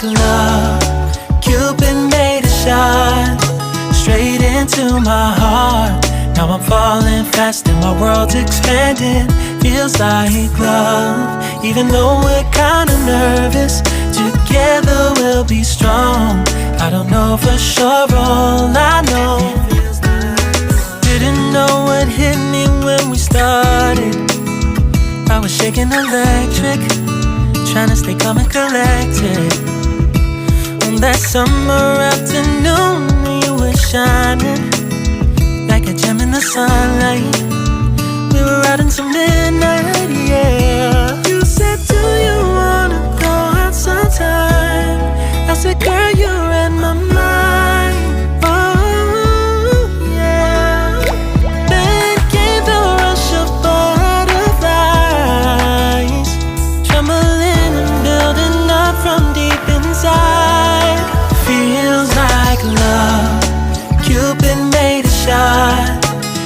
like love. Cupid made a shot straight into my heart. Now I'm falling fast and my world's expanding. Feels like love, even though we're kinda nervous. Together we'll be strong. I don't know for sure, all I know. Didn't know what hit me when we started. I was shaking electric, trying to stay calm and collected. On that summer afternoon, you were shining like a gem in the sunlight. We were out until midnight, yeah. You said, do you wanna go out sometime? I said, girl, you read my mind. Oh, yeah. Then came the rush of butterflies, trembling and building up from deep inside. Feels like love. Cupid made a shot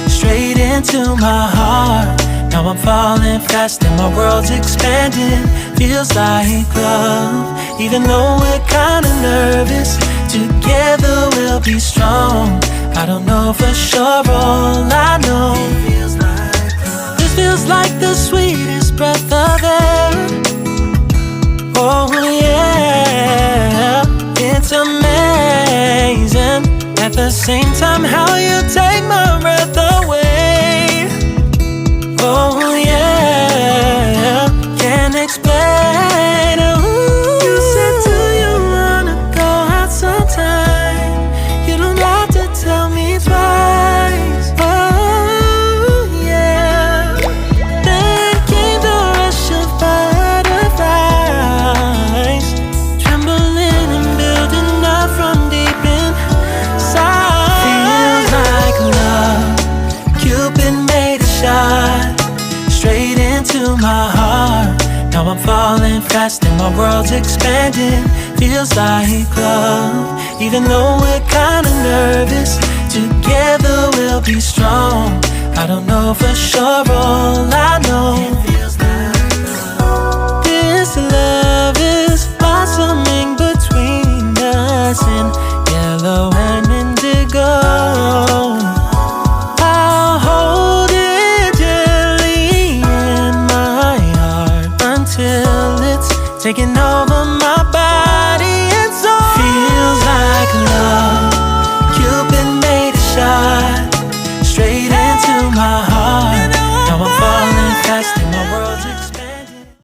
straight into my heart. Now I'm falling fast and my world's expanding. Feels like love, even though we're kinda nervous. Together we'll be strong. I don't know for sure, all I know. This feels like the sweetest breath of air. Oh yeah, it's amazing. At the same time, how you take my breath away. Oh yeah, can't explain. Ooh. You said, do you wanna go out sometime? You don't have to tell me twice. Oh yeah. Then came the rush of butterflies, trembling and building up from deep inside. Feels like love. Cupid made a shot straight into my heart. Now I'm falling fast and my world's expanding. Feels like love, even though we're kinda nervous. Together we'll be strong. I don't know for sure, all I know. This love is blossoming between us in yellow and indigo. I'll hold it gently in my heart until it's taking over.